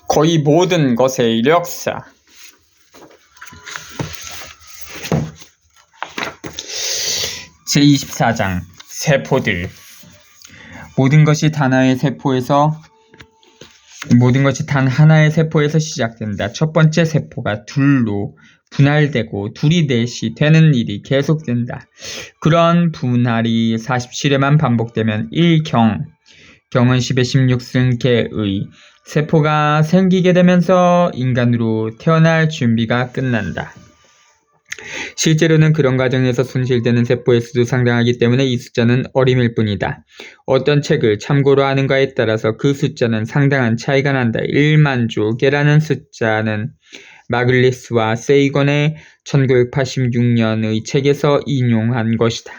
거의 모든 것의 이력사. 제24장 세포들. 모든 것이 단 하나의 세포에서 시작된다. 첫 번째 세포가 둘로 분할되고 둘이 넷이 되는 일이 계속된다. 그런 분할이 47회만 반복되면 1경, 경은 10의 16승 개의 세포가 생기게 되면서 인간으로 태어날 준비가 끝난다. 실제로는 그런 과정에서 손실되는 세포의 수도 상당하기 때문에 이 숫자는 어림일 뿐이다. 어떤 책을 참고로 하는가에 따라서 그 숫자는 상당한 차이가 난다. 1만조 개라는 숫자는 마글리스와 세이건의 1986년의 책에서 인용한 것이다.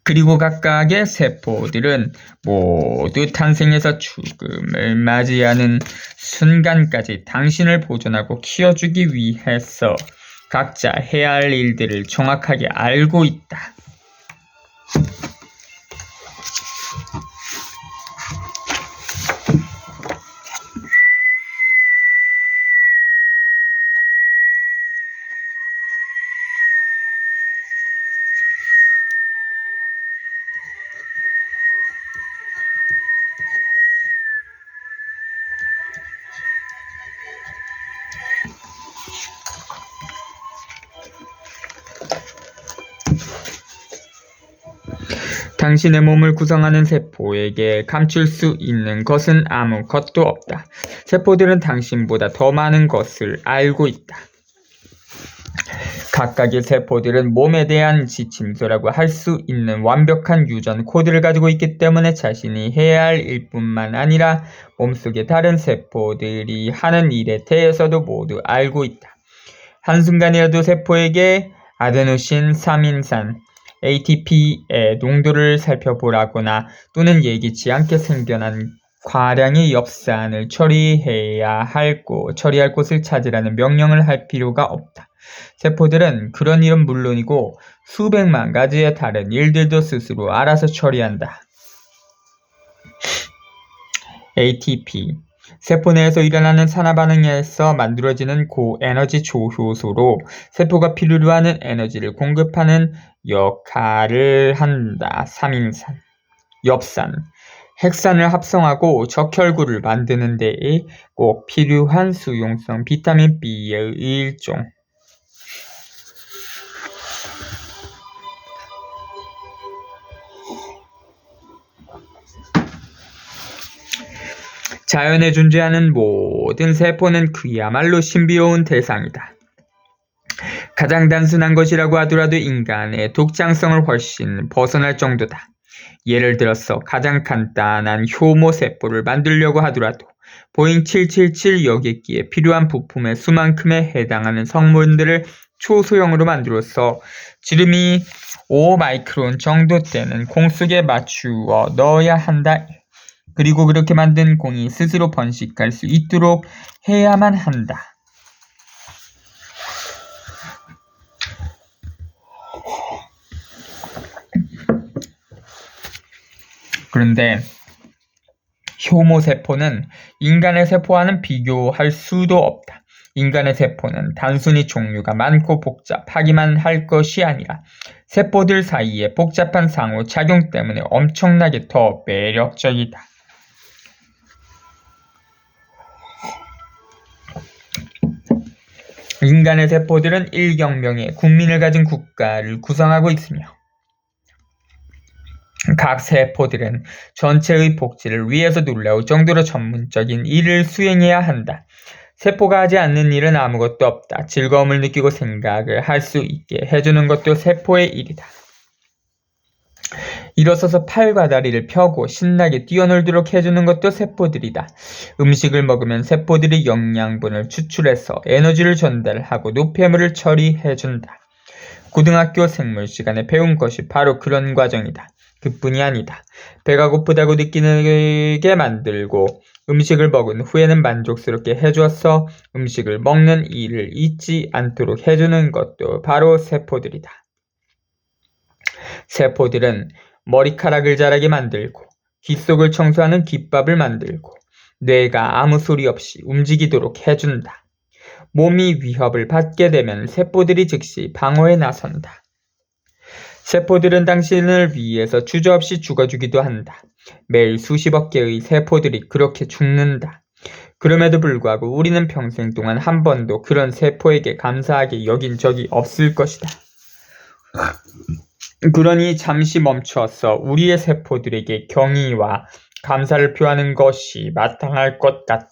그리고 각각의 세포들은 모두 탄생해서 죽음을 맞이하는 순간까지 당신을 보존하고 키워주기 위해서 각자 해야 할 일들을 정확하게 알고 있다. 당신의 몸을 구성하는 세포에게 감출 수 있는 것은 아무것도 없다. 세포들은 당신보다 더 많은 것을 알고 있다. 각각의 세포들은 몸에 대한 지침서라고 할 수 있는 완벽한 유전 코드를 가지고 있기 때문에 자신이 해야 할 일뿐만 아니라 몸속의 다른 세포들이 하는 일에 대해서도 모두 알고 있다. 한순간이라도 세포에게 아데노신 3인산 ATP의 농도를 살펴보라거나 또는 예기치 않게 생겨난 과량의 엽산을 처리할 곳을 찾으라는 명령을 할 필요가 없다. 세포들은 그런 일은 물론이고 수백만 가지의 다른 일들도 스스로 알아서 처리한다. ATP 세포 내에서 일어나는 산화반응에서 만들어지는 고에너지 조효소로 세포가 필요로 하는 에너지를 공급하는 역할을 한다. 3인산 엽산 핵산을 합성하고 적혈구를 만드는 데에 꼭 필요한 수용성 비타민 B의 일종. 자연에 존재하는 모든 세포는 그야말로 신비로운 대상이다. 가장 단순한 것이라고 하더라도 인간의 독창성을 훨씬 벗어날 정도다. 예를 들어서 가장 간단한 효모 세포를 만들려고 하더라도 보잉 777 여객기에 필요한 부품의 수만큼에 해당하는 성분들을 초소형으로 만들어서 지름이 5마이크론 정도 되는 공 속에 맞추어 넣어야 한다. 그리고 그렇게 만든 공이 스스로 번식할 수 있도록 해야만 한다. 그런데 효모세포는 인간의 세포와는 비교할 수도 없다. 인간의 세포는 단순히 종류가 많고 복잡하기만 할 것이 아니라 세포들 사이의 복잡한 상호작용 때문에 엄청나게 더 매력적이다. 인간의 세포들은 1경명의 국민을 가진 국가를 구성하고 있으며 각 세포들은 전체의 복지를 위해서 놀라울 정도로 전문적인 일을 수행해야 한다. 세포가 하지 않는 일은 아무것도 없다. 즐거움을 느끼고 생각을 할 수 있게 해주는 것도 세포의 일이다. 일어서서 팔과 다리를 펴고 신나게 뛰어놀도록 해주는 것도 세포들이다. 음식을 먹으면 세포들이 영양분을 추출해서 에너지를 전달하고 노폐물을 처리해준다. 고등학교 생물 시간에 배운 것이 바로 그런 과정이다. 그뿐이 아니다. 배가 고프다고 느끼게 만들고 음식을 먹은 후에는 만족스럽게 해주어서 음식을 먹는 일을 잊지 않도록 해주는 것도 바로 세포들이다. 세포들은 머리카락을 자라게 만들고 귓속을 청소하는 귓밥을 만들고 뇌가 아무 소리 없이 움직이도록 해준다. 몸이 위협을 받게 되면 세포들이 즉시 방어에 나선다. 세포들은 당신을 위해서 주저없이 죽어주기도 한다. 매일 수십억 개의 세포들이 그렇게 죽는다. 그럼에도 불구하고 우리는 평생 동안 한 번도 그런 세포에게 감사하게 여긴 적이 없을 것이다. 그러니 잠시 멈춰서 우리의 세포들에게 경의와 감사를 표하는 것이 마땅할 것 같다.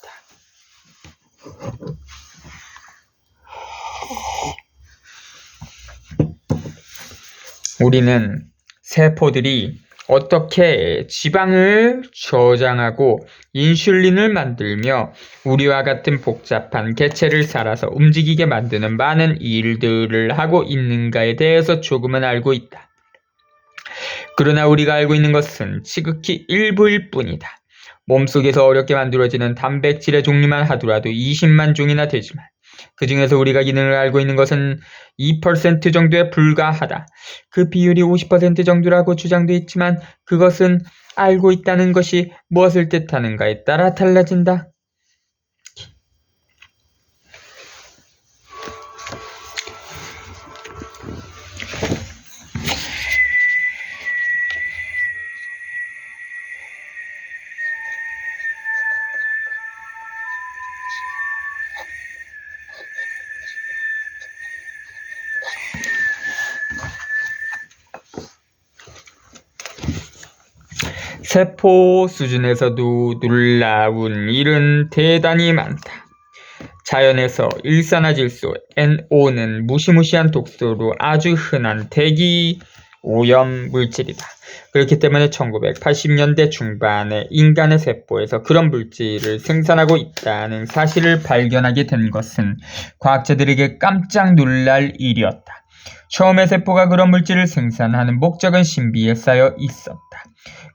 우리는 세포들이 어떻게 지방을 저장하고 인슐린을 만들며 우리와 같은 복잡한 개체를 살아서 움직이게 만드는 많은 일들을 하고 있는가에 대해서 조금은 알고 있다. 그러나 우리가 알고 있는 것은 지극히 일부일 뿐이다. 몸속에서 어렵게 만들어지는 단백질의 종류만 하더라도 20만 종이나 되지만 그 중에서 우리가 기능을 알고 있는 것은 2% 정도에 불과하다. 그 비율이 50% 정도라고 주장돼 있지만 그것은 알고 있다는 것이 무엇을 뜻하는가에 따라 달라진다. 세포 수준에서도 놀라운 일은 대단히 많다. 자연에서 일산화질소 NO는 무시무시한 독소로 아주 흔한 대기 오염 물질이다. 그렇기 때문에 1980년대 중반에 인간의 세포에서 그런 물질을 생산하고 있다는 사실을 발견하게 된 것은 과학자들에게 깜짝 놀랄 일이었다. 처음에 세포가 그런 물질을 생산하는 목적은 신비에 쌓여 있었다.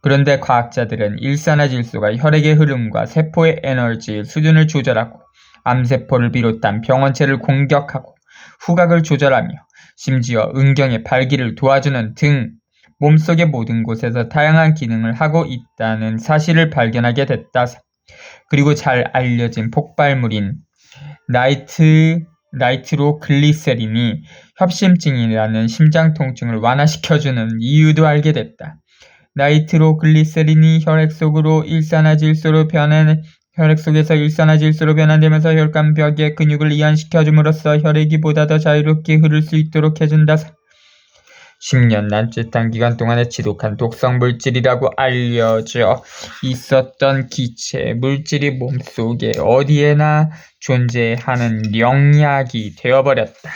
그런데 과학자들은 일산화질소가 혈액의 흐름과 세포의 에너지 수준을 조절하고 암세포를 비롯한 병원체를 공격하고 후각을 조절하며 심지어 은경의 발기를 도와주는 등 몸속의 모든 곳에서 다양한 기능을 하고 있다는 사실을 발견하게 됐다. 그리고 잘 알려진 폭발물인 나이트로글리세린이 협심증이라는 심장 통증을 완화시켜주는 이유도 알게 됐다. 나이트로글리세린이 혈액 속에서 일산화질소로 변환되면서 혈관벽의 근육을 이완시켜줌으로써 혈액이 보다 더 자유롭게 흐를 수 있도록 해준다. 10년 남짓한 기간 동안에 지독한 독성 물질이라고 알려져 있었던 기체 물질이 몸속에 어디에나 존재하는 영약이 되어버렸다.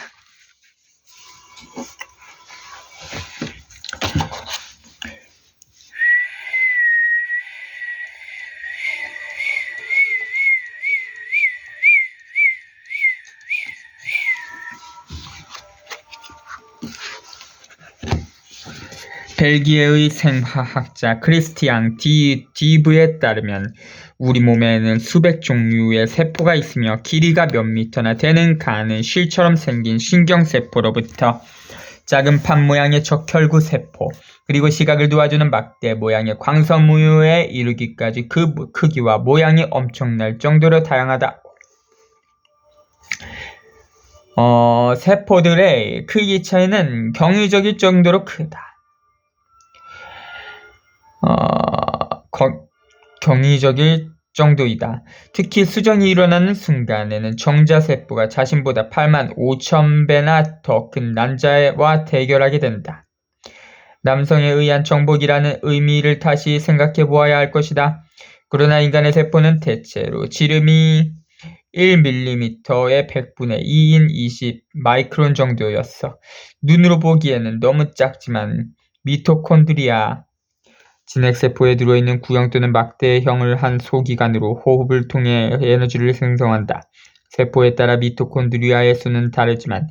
벨기에의 생화학자 크리스티앙 디브에 따르면 우리 몸에는 수백 종류의 세포가 있으며 길이가 몇 미터나 되는 가는 실처럼 생긴 신경세포로부터 작은 판 모양의 적혈구 세포, 그리고 시각을 도와주는 막대 모양의 광선무에 이르기까지 그 크기와 모양이 엄청날 정도로 다양하다. 세포들의 크기 차이는 경이적일 정도로 크다. 경이적일 정도이다. 특히 수정이 일어나는 순간에는 정자세포가 자신보다 85,000배나 더 큰 난자와 대결하게 된다. 남성에 의한 정복이라는 의미를 다시 생각해 보아야 할 것이다. 그러나 인간의 세포는 대체로 지름이 1mm의 100분의 2인 20 마이크론 정도였어. 눈으로 보기에는 너무 작지만 미토콘드리아 진핵세포에 들어있는 구형 또는 막대형을 한 소기관으로 호흡을 통해 에너지를 생성한다. 세포에 따라 미토콘드리아의 수는 다르지만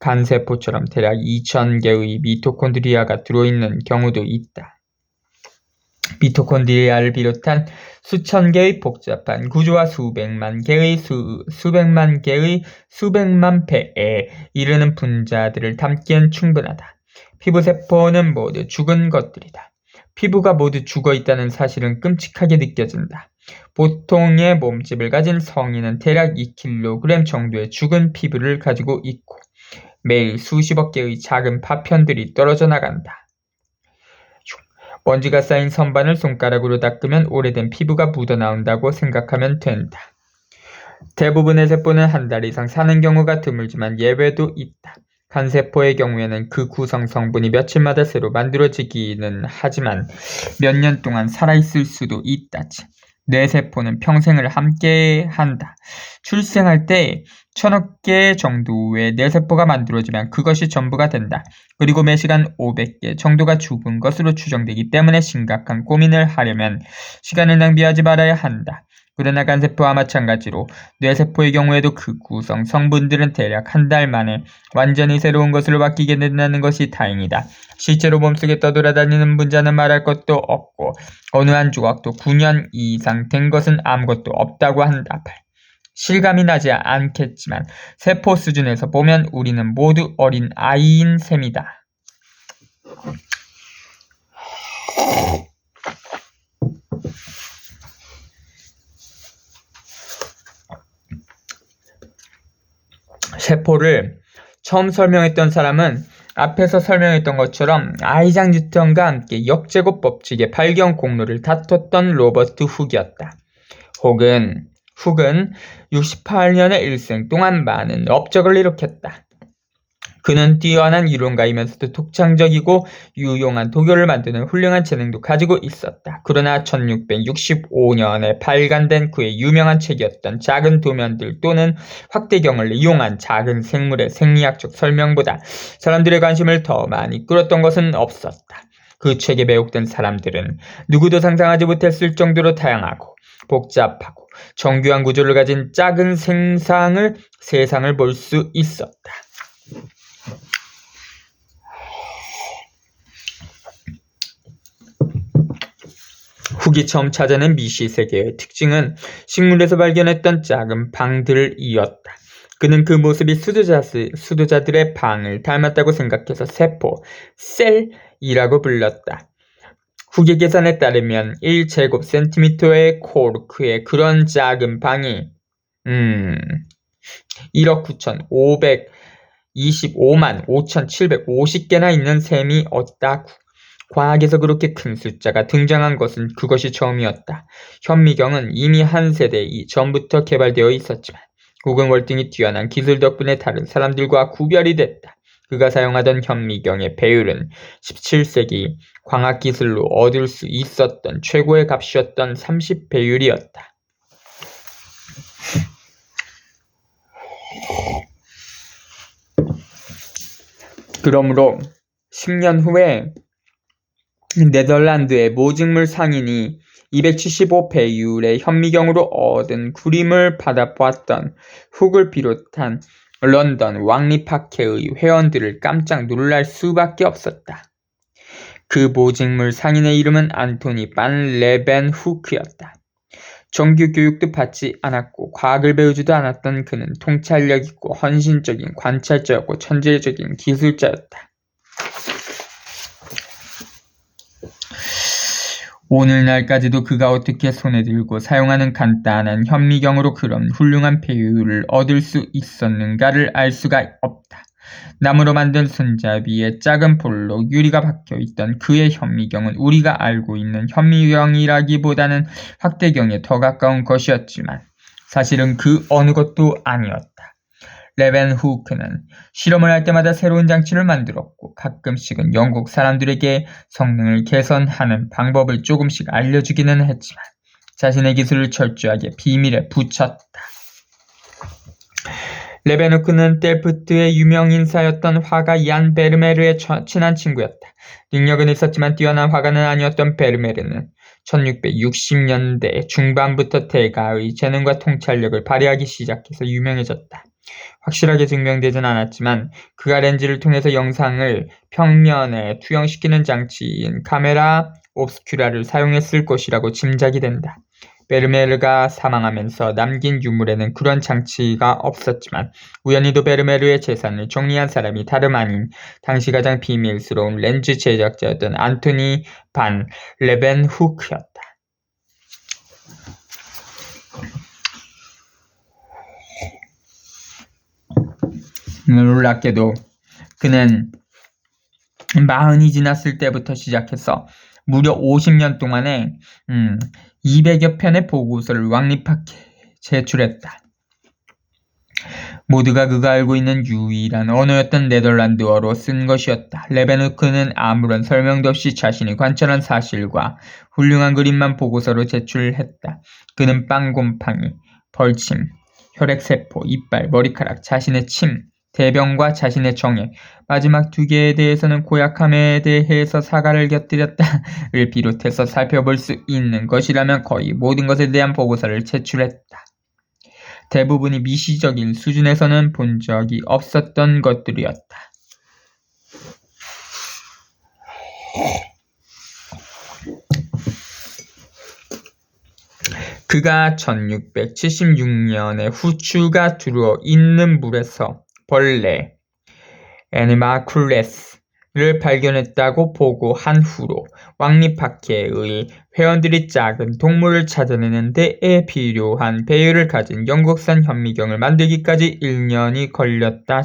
간세포처럼 대략 2,000개의 미토콘드리아가 들어있는 경우도 있다. 미토콘드리아를 비롯한 수천 개의 복잡한 구조와 수백만 배에 이르는 분자들을 담기엔 충분하다. 피부세포는 모두 죽은 것들이다. 피부가 모두 죽어있다는 사실은 끔찍하게 느껴진다. 보통의 몸집을 가진 성인은 대략 2kg 정도의 죽은 피부를 가지고 있고 매일 수십억 개의 작은 파편들이 떨어져 나간다. 먼지가 쌓인 선반을 손가락으로 닦으면 오래된 피부가 묻어나온다고 생각하면 된다. 대부분의 세포는 한 달 이상 사는 경우가 드물지만 예외도 있다. 간세포의 경우에는 그 구성 성분이 며칠마다 새로 만들어지기는 하지만 몇 년 동안 살아있을 수도 있다지. 뇌세포는 평생을 함께 한다. 출생할 때 1000억 개 정도의 뇌세포가 만들어지면 그것이 전부가 된다. 그리고 매시간 500개 정도가 죽은 것으로 추정되기 때문에 심각한 고민을 하려면 시간을 낭비하지 말아야 한다. 그러나 간세포와 마찬가지로 뇌세포의 경우에도 그 구성 성분들은 대략 한 달 만에 완전히 새로운 것으로 바뀌게 된다는 것이 다행이다. 실제로 몸속에 떠돌아다니는 분자는 말할 것도 없고 어느 한 조각도 9년 이상 된 것은 아무것도 없다고 한다. 실감이 나지 않겠지만 세포 수준에서 보면 우리는 모두 어린 아이인 셈이다. 세포를 처음 설명했던 사람은 앞에서 설명했던 것처럼 아이작 뉴턴과 함께 역제곱 법칙의 발견 공로를 다퉜던 로버트 훅이었다. 훅은 68년의 일생 동안 많은 업적을 일으켰다. 그는 뛰어난 이론가이면서도 독창적이고 유용한 도교를 만드는 훌륭한 재능도 가지고 있었다. 그러나 1665년에 발간된 그의 유명한 책이었던 작은 도면들 또는 확대경을 이용한 작은 생물의 생리학적 설명보다 사람들의 관심을 더 많이 끌었던 것은 없었다. 그 책에 매혹된 사람들은 누구도 상상하지 못했을 정도로 다양하고 복잡하고 정교한 구조를 가진 작은 세상을 볼 수 있었다. 훅이 처음 찾아낸 미시세계의 특징은 식물에서 발견했던 작은 방들이었다. 그는 그 모습이 수도자들의 방을 닮았다고 생각해서 세포, 셀이라고 불렀다. 훅의 계산에 따르면 1제곱센티미터의 코르크에 그런 작은 방이 1억 9,525만 5,750개나 있는 셈이 없다고. 과학에서 그렇게 큰 숫자가 등장한 것은 그것이 처음이었다. 현미경은 이미 한 세대 전부터 개발되어 있었지만 훅은 월등히 뛰어난 기술 덕분에 다른 사람들과 구별이 됐다. 그가 사용하던 현미경의 배율은 17세기 광학기술로 얻을 수 있었던 최고의 값이었던 30배율이었다. 그러므로 10년 후에 네덜란드의 모직물 상인이 275배율의 현미경으로 얻은 구림을 받아보았던 훅을 비롯한 런던 왕립학회의 회원들을 깜짝 놀랄 수밖에 없었다. 그 모직물 상인의 이름은 안토니 반 레벤후크였다. 정규 교육도 받지 않았고 과학을 배우지도 않았던 그는 통찰력 있고 헌신적인 관찰자였고 천재적인 기술자였다. 오늘날까지도 그가 어떻게 손에 들고 사용하는 간단한 현미경으로 그런 훌륭한 배율을 얻을 수 있었는가를 알 수가 없다. 나무로 만든 손잡이에 작은 볼록 유리가 박혀있던 그의 현미경은 우리가 알고 있는 현미경이라기보다는 확대경에 더 가까운 것이었지만 사실은 그 어느 것도 아니었다. 레벤후크는 실험을 할 때마다 새로운 장치를 만들었고 가끔씩은 영국 사람들에게 성능을 개선하는 방법을 조금씩 알려주기는 했지만 자신의 기술을 철저하게 비밀에 붙였다. 레벤후크는 델프트의 유명 인사였던 화가 얀 베르메르의 친한 친구였다. 능력은 있었지만 뛰어난 화가는 아니었던 베르메르는 1660년대 중반부터 대가의 재능과 통찰력을 발휘하기 시작해서 유명해졌다. 확실하게 증명되진 않았지만 그가 렌즈를 통해서 영상을 평면에 투영시키는 장치인 카메라 옵스큐라를 사용했을 것이라고 짐작이 된다. 베르메르가 사망하면서 남긴 유물에는 그런 장치가 없었지만 우연히도 베르메르의 재산을 정리한 사람이 다름 아닌 당시 가장 비밀스러운 렌즈 제작자였던 안토니 반 레벤후크였다. 놀랍게도 그는 40이 지났을 때부터 시작해서 무려 50년 동안에 200여 편의 보고서를 왕립학회에 제출했다. 모두가 그가 알고 있는 유일한 언어였던 네덜란드어로 쓴 것이었다. 레베누크는 아무런 설명도 없이 자신이 관찰한 사실과 훌륭한 그림만 보고서로 제출했다. 그는 빵곰팡이, 벌침, 혈액세포, 이빨, 머리카락, 자신의 침, 대변과 자신의 정액, 마지막 2개에 대해서는 고약함에 대해서 사과를 곁들였다를 비롯해서 살펴볼 수 있는 것이라면 거의 모든 것에 대한 보고서를 제출했다. 대부분이 미시적인 수준에서는 본 적이 없었던 것들이었다. 그가 1676년에 후추가 들어 있는 물에서 벌레 애니마쿨레스를 발견했다고 보고한 후로 왕립학회의 회원들이 작은 동물을 찾아내는 데에 필요한 배율을 가진 영국산 현미경을 만들기까지 1년이 걸렸다.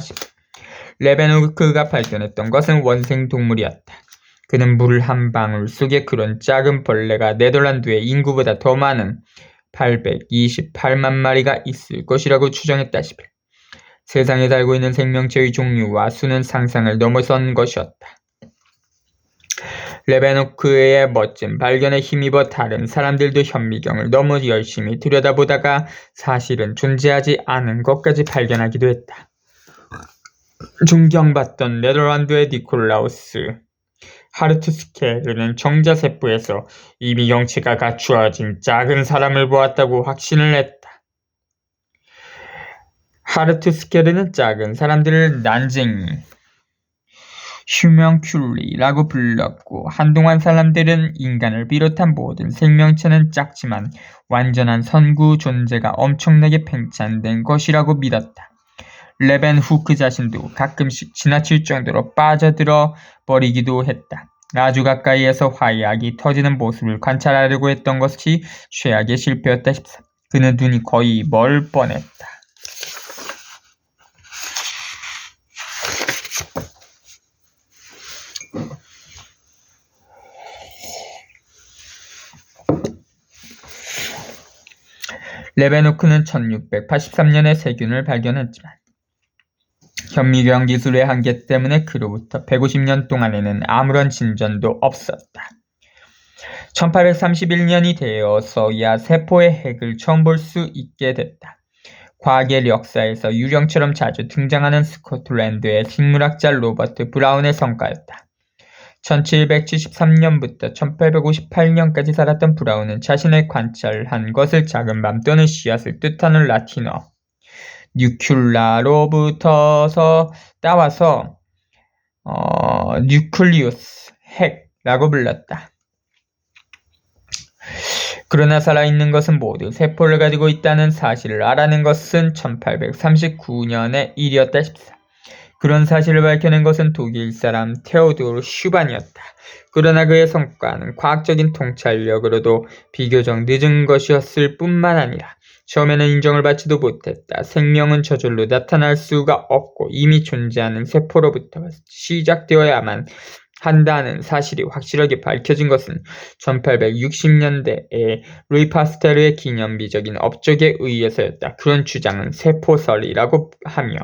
레베누크가 발견했던 것은 원생동물이었다. 그는 물 한 방울 속에 그런 작은 벌레가 네덜란드의 인구보다 더 많은 828만 마리가 있을 것이라고 추정했다시피 세상에 살고 있는 생명체의 종류와 수는 상상을 넘어선 것이었다. 레베누크의 멋진 발견에 힘입어 다른 사람들도 현미경을 너무 열심히 들여다보다가 사실은 존재하지 않은 것까지 발견하기도 했다. 존경받던 네덜란드의 니콜라우스 하르투스케르는 정자세포에서 이미 영체가 갖추어진 작은 사람을 보았다고 확신을 했다. 하르투스케르는 작은 사람들을 난쟁이, 휴먼큘리라고 불렀고 한동안 사람들은 인간을 비롯한 모든 생명체는 작지만 완전한 선구 존재가 엄청나게 팽창된 것이라고 믿었다. 레벤후크 자신도 가끔씩 지나칠 정도로 빠져들어 버리기도 했다. 아주 가까이에서 화약이 터지는 모습을 관찰하려고 했던 것이 최악의 실패였다 싶다. 그는 눈이 거의 멀 뻔했다. 레베누크는 1683년에 세균을 발견했지만 현미경 기술의 한계 때문에 그로부터 150년 동안에는 아무런 진전도 없었다. 1831년이 되어서야 세포의 핵을 처음 볼 수 있게 됐다. 과학의 역사에서 유령처럼 자주 등장하는 스코틀랜드의 식물학자 로버트 브라운의 성과였다. 1773년부터 1858년까지 살았던 브라운은 자신의 관찰한 것을 작은 맘 또는 씨앗을 뜻하는 라틴어 뉴큘라로부터서 따와서 뉴클리우스, 핵라고 불렀다. 그러나 살아있는 것은 모두 세포를 가지고 있다는 사실을 알아낸 것은 1839년의 일이었다 싶다. 그런 사실을 밝혀낸 것은 독일 사람 테오도르 슈반이었다. 그러나 그의 성과는 과학적인 통찰력으로도 비교적 늦은 것이었을 뿐만 아니라 처음에는 인정을 받지도 못했다. 생명은 저절로 나타날 수가 없고 이미 존재하는 세포로부터 시작되어야만 한다는 사실이 확실하게 밝혀진 것은 1860년대에 루이 파스테르의 기념비적인 업적에 의해서였다. 그런 주장은 세포설이라고 하며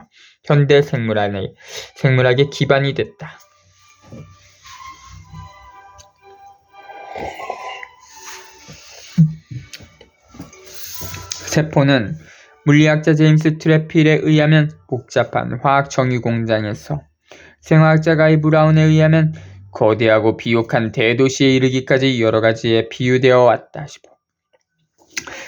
현대 생물학의 기반이 됐다. 세포는 물리학자 제임스 트래필에 의하면 복잡한 화학 정유 공장에서 생화학자 가이 브라운에 의하면 거대하고 비옥한 대도시에 이르기까지 여러 가지에 비유되어 왔다 싶어.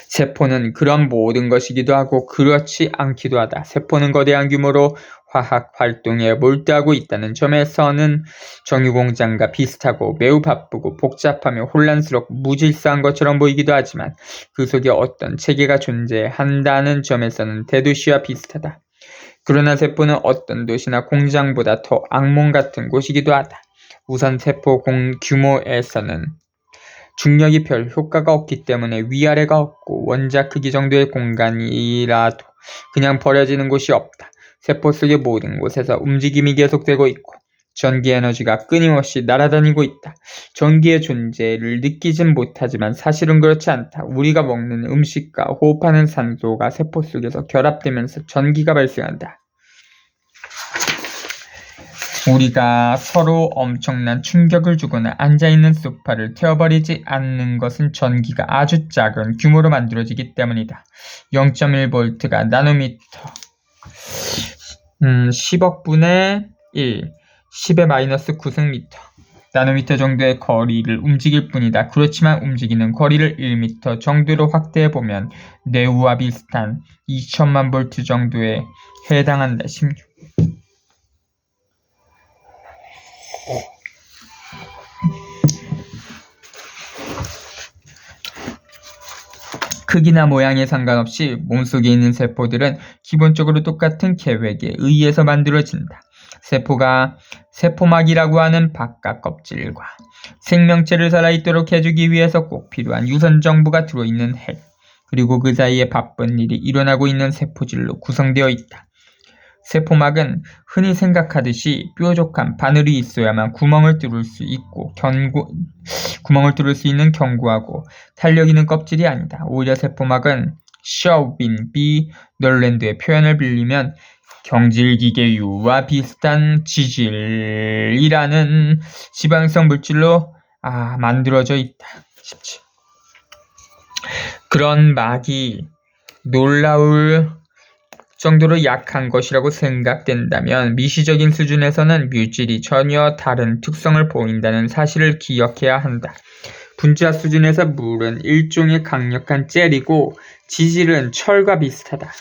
세포는 그런 모든 것이기도 하고 그렇지 않기도 하다. 세포는 거대한 규모로 화학 활동에 몰두하고 있다는 점에서는 정유공장과 비슷하고 매우 바쁘고 복잡하며 혼란스럽고 무질서한 것처럼 보이기도 하지만 그 속에 어떤 체계가 존재한다는 점에서는 대도시와 비슷하다. 그러나 세포는 어떤 도시나 공장보다 더 악몽 같은 곳이기도 하다. 우선 세포 규모에서는 중력이 별 효과가 없기 때문에 위아래가 없고 원자 크기 정도의 공간이라도 그냥 버려지는 곳이 없다. 세포 속의 모든 곳에서 움직임이 계속되고 있고 전기 에너지가 끊임없이 날아다니고 있다. 전기의 존재를 느끼진 못하지만 사실은 그렇지 않다. 우리가 먹는 음식과 호흡하는 산소가 세포 속에서 결합되면서 전기가 발생한다. 우리가 서로 엄청난 충격을 주거나 앉아있는 소파를 태워버리지 않는 것은 전기가 아주 작은 규모로 만들어지기 때문이다. 0.1V가 나노미터 10억 분의 1 10의 마이너스 9승미터 나노미터 정도의 거리를 움직일 뿐이다. 그렇지만 움직이는 거리를 1미터 정도로 확대해보면 뇌우와 비슷한 2천만 볼트 정도에 해당한다. 16. 크기나 모양에 상관없이 몸속에 있는 세포들은 기본적으로 똑같은 계획에 의해서 만들어진다. 세포가 세포막이라고 하는 바깥 껍질과 생명체를 살아있도록 해주기 위해서 꼭 필요한 유선 정보가 들어있는 핵, 그리고 그 사이에 바쁜 일이 일어나고 있는 세포질로 구성되어 있다. 세포막은 흔히 생각하듯이 뾰족한 바늘이 있어야만 구멍을 뚫을 수 있는 견고하고 탄력 있는 껍질이 아니다. 오히려 세포막은 샤오빈 B 널랜드의 표현을 빌리면 경질기계유와 비슷한 지질이라는 지방성 물질로 만들어져 있다. 17. 그런 막이 놀라울 정도로 약한 것이라고 생각된다면 미시적인 수준에서는 물질이 전혀 다른 특성을 보인다는 사실을 기억해야 한다. 분자 수준에서 물은 일종의 강력한 젤이고 지질은 철과 비슷하다.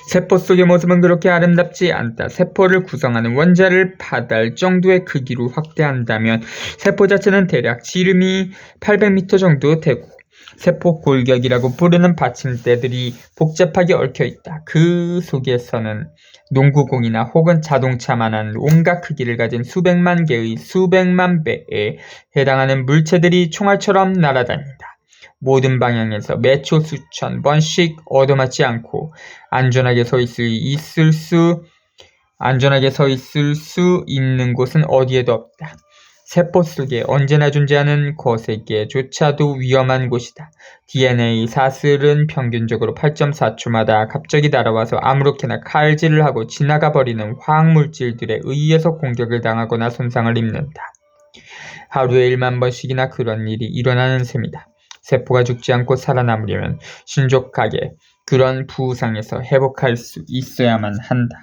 세포 속의 모습은 그렇게 아름답지 않다. 세포를 구성하는 원자를 받을 정도의 크기로 확대한다면 세포 자체는 대략 지름이 800m 정도 되고 세포 골격이라고 부르는 받침대들이 복잡하게 얽혀있다. 그 속에서는 농구공이나 혹은 자동차만한 온갖 크기를 가진 수백만 개의 수백만 배에 해당하는 물체들이 총알처럼 날아다닌다. 모든 방향에서 매초 수천 번씩 얻어맞지 않고 안전하게 서 있을 수 있는 곳은 어디에도 없다. 세포 속에 언제나 존재하는 것에게조차도 위험한 곳이다. DNA 사슬은 평균적으로 8.4초마다 갑자기 날아와서 아무렇게나 칼질을 하고 지나가 버리는 화학물질들에 의해서 공격을 당하거나 손상을 입는다. 하루에 1만 번씩이나 그런 일이 일어나는 셈이다. 세포가 죽지 않고 살아남으려면 신속하게 그런 부상에서 회복할 수 있어야만 한다.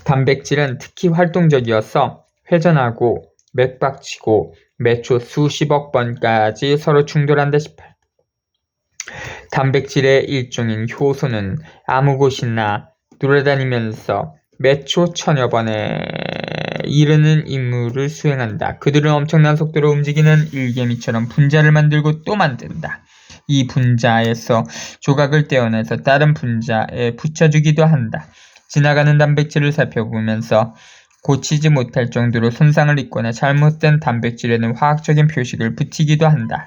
단백질은 특히 활동적이어서 회전하고 맥박치고 매초 수십억 번까지 서로 충돌한다. 18. 단백질의 일종인 효소는 아무 곳이나 돌아다니면서 매초 천여 번에 이르는 임무를 수행한다. 그들은 엄청난 속도로 움직이는 일개미처럼 분자를 만들고 또 만든다. 이 분자에서 조각을 떼어내서 다른 분자에 붙여주기도 한다. 지나가는 단백질을 살펴보면서 고치지 못할 정도로 손상을 입거나 잘못된 단백질에는 화학적인 표식을 붙이기도 한다.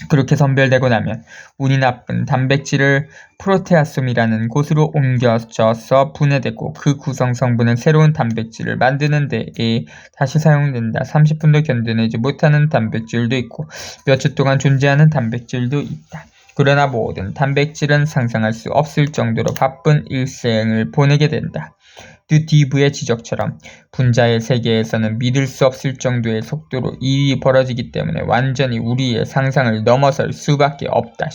그렇게 선별되고 나면 운이 나쁜 단백질을 프로테아솜이라는 곳으로 옮겨져서 분해되고 그 구성 성분은 새로운 단백질을 만드는 데에 다시 사용된다. 30분도 견뎌내지 못하는 단백질도 있고 몇 주 동안 존재하는 단백질도 있다. 그러나 모든 단백질은 상상할 수 없을 정도로 바쁜 일생을 보내게 된다. 드디브의 지적처럼 분자의 세계에서는 믿을 수 없을 정도의 속도로 일이 벌어지기 때문에 완전히 우리의 상상을 넘어설 수밖에 없다.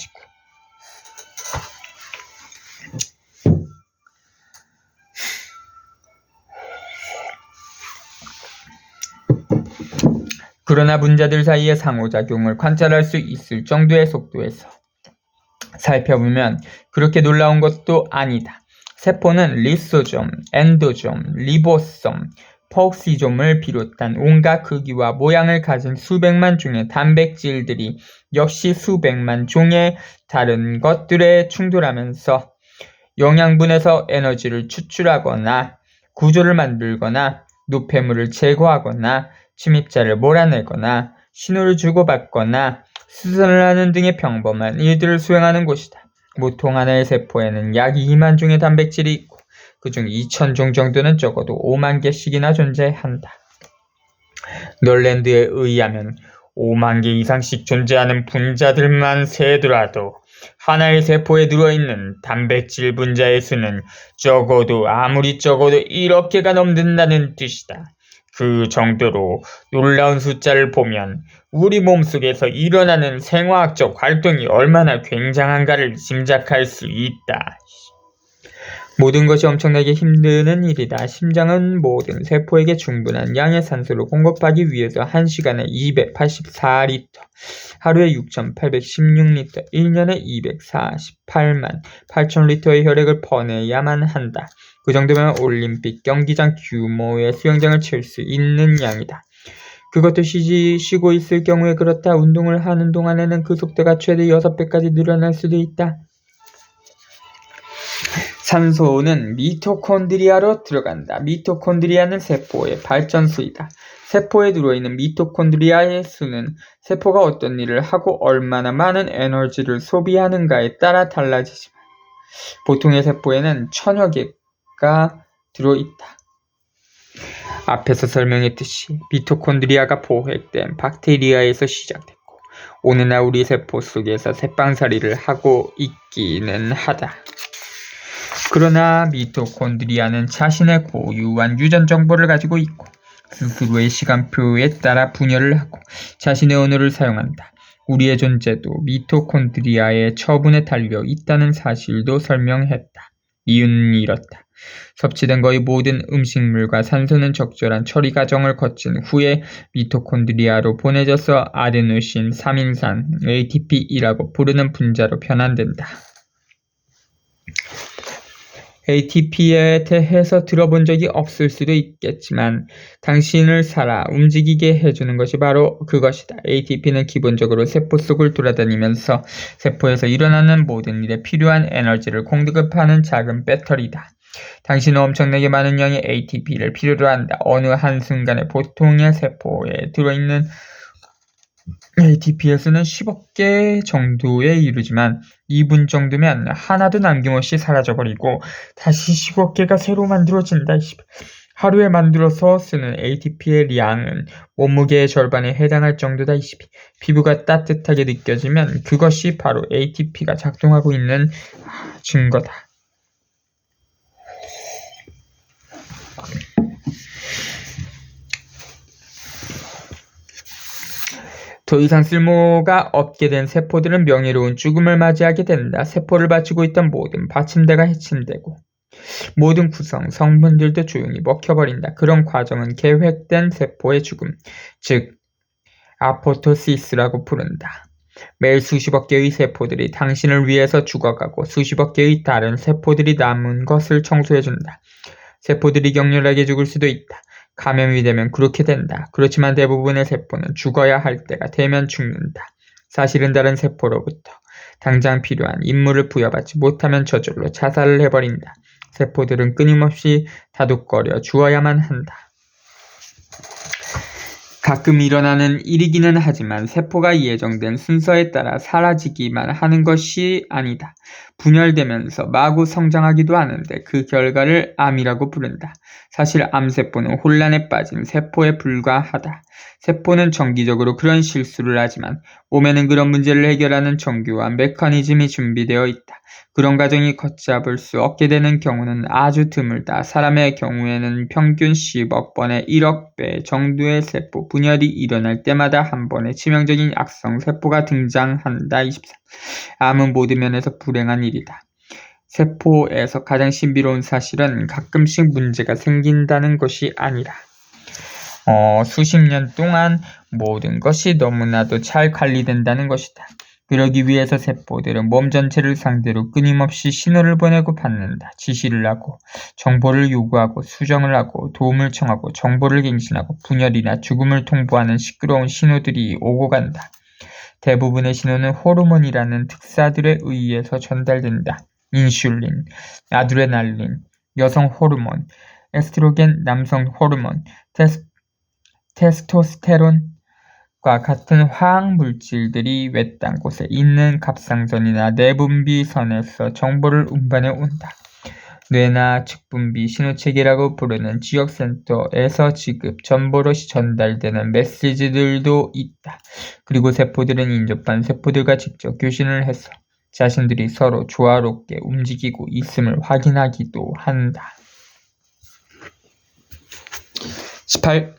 그러나 분자들 사이의 상호작용을 관찰할 수 있을 정도의 속도에서 살펴보면 그렇게 놀라운 것도 아니다. 세포는 리소솜, 엔도솜, 리보솜, 폭시좀을 비롯한 온갖 크기와 모양을 가진 수백만 종의 단백질들이 역시 수백만 종의 다른 것들에 충돌하면서 영양분에서 에너지를 추출하거나 구조를 만들거나 노폐물을 제거하거나 침입자를 몰아내거나 신호를 주고받거나 수선을 하는 등의 평범한 일들을 수행하는 곳이다. 모통 하나의 세포에는 약 2만 종의 단백질이 있고 그중 2,000종 정도는 적어도 5만 개씩이나 존재한다. 널랜드에 의하면 5만 개 이상씩 존재하는 분자들만 세더라도 하나의 세포에 들어있는 단백질 분자의 수는 아무리 적어도 1억 개가 넘는다는 뜻이다. 그 정도로 놀라운 숫자를 보면 우리 몸속에서 일어나는 생화학적 활동이 얼마나 굉장한가를 짐작할 수 있다. 모든 것이 엄청나게 힘드는 일이다. 심장은 모든 세포에게 충분한 양의 산소를 공급하기 위해서 1시간에 284리터, 하루에 6,816리터, 1년에 248만 8천 리터의 혈액을 퍼내야만 한다. 그 정도면 올림픽 경기장 규모의 수영장을 채울 수 있는 양이다. 그것도 쉬고 있을 경우에 그렇다. 운동을 하는 동안에는 그 속도가 최대 6배까지 늘어날 수도 있다. 산소는 미토콘드리아로 들어간다. 미토콘드리아는 세포의 발전소이다. 세포에 들어있는 미토콘드리아의 수는 세포가 어떤 일을 하고 얼마나 많은 에너지를 소비하는가에 따라 달라지지만 보통의 세포에는 1,000여 개가 들어있다. 앞에서 설명했듯이 미토콘드리아가 포획된 박테리아에서 시작됐고 오늘날 우리 세포 속에서 새빵살이를 하고 있기는 하다. 그러나 미토콘드리아는 자신의 고유한 유전 정보를 가지고 있고 스스로의 시간표에 따라 분열을 하고 자신의 언어를 사용한다. 우리의 존재도 미토콘드리아의 처분에 달려 있다는 사실도 설명했다. 이유는 이렇다. 섭취된 거의 모든 음식물과 산소는 적절한 처리 과정을 거친 후에 미토콘드리아로 보내져서 아데노신 3인산 ATP이라고 부르는 분자로 변환된다. ATP에 대해서 들어본 적이 없을 수도 있겠지만 당신을 살아 움직이게 해주는 것이 바로 그것이다. ATP는 기본적으로 세포 속을 돌아다니면서 세포에서 일어나는 모든 일에 필요한 에너지를 공급하는 작은 배터리다. 당신은 엄청나게 많은 양의 ATP를 필요로 한다. 어느 한순간에 보통의 세포에 들어있는 ATP의 수는 10억 개 정도에 이르지만 2분 정도면 하나도 남김없이 사라져버리고 다시 10억 개가 새로 만들어진다. 하루에 만들어서 쓰는 ATP의 양은 몸무게의 절반에 해당할 정도다. 피부가 따뜻하게 느껴지면 그것이 바로 ATP가 작동하고 있는 증거다. 더 이상 쓸모가 없게 된 세포들은 명예로운 죽음을 맞이하게 된다. 세포를 바치고 있던 모든 받침대가 해친되고 모든 구성, 성분들도 조용히 먹혀버린다. 그런 과정은 계획된 세포의 죽음, 즉 아포토시스라고 부른다. 매일 수십억 개의 세포들이 당신을 위해서 죽어가고 수십억 개의 다른 세포들이 남은 것을 청소해준다. 세포들이 격렬하게 죽을 수도 있다. 감염이 되면 그렇게 된다. 그렇지만 대부분의 세포는 죽어야 할 때가 되면 죽는다. 사실은 다른 세포로부터 당장 필요한 임무를 부여받지 못하면 저절로 자살을 해버린다. 세포들은 끊임없이 다독거려 주어야만 한다. 가끔 일어나는 일이기는 하지만 세포가 예정된 순서에 따라 사라지기만 하는 것이 아니다. 분열되면서 마구 성장하기도 하는데 그 결과를 암이라고 부른다. 사실 암세포는 혼란에 빠진 세포에 불과하다. 세포는 정기적으로 그런 실수를 하지만 몸에는 그런 문제를 해결하는 정교한 메커니즘이 준비되어 있다. 그런 과정이 걷잡을 수 없게 되는 경우는 아주 드물다. 사람의 경우에는 평균 10억 번에 1억 배 정도의 세포 분열이 일어날 때마다 한 번의 치명적인 악성 세포가 등장한다. 24. 암은 모든 면에서 불행한 일이다. 세포에서 가장 신비로운 사실은 가끔씩 문제가 생긴다는 것이 아니라 수십 년 동안 모든 것이 너무나도 잘 관리된다는 것이다. 그러기 위해서 세포들은 몸 전체를 상대로 끊임없이 신호를 보내고 받는다. 지시를 하고 정보를 요구하고 수정을 하고 도움을 청하고 정보를 갱신하고 분열이나 죽음을 통보하는 시끄러운 신호들이 오고 간다. 대부분의 신호는 호르몬이라는 특사들에 의해서 전달된다. 인슐린, 아드레날린, 여성 호르몬, 에스트로겐, 남성 호르몬, 테스토스테론과 같은 화학 물질들이 외딴 곳에 있는 갑상선이나 내분비선에서 정보를 운반해 온다. 뇌나 측분비 신호체계라고 부르는 지역센터에서 지급, 전버릇이 전달되는 메시지들도 있다. 그리고 세포들은 인접한 세포들과 직접 교신을 해서 자신들이 서로 조화롭게 움직이고 있음을 확인하기도 한다. 18.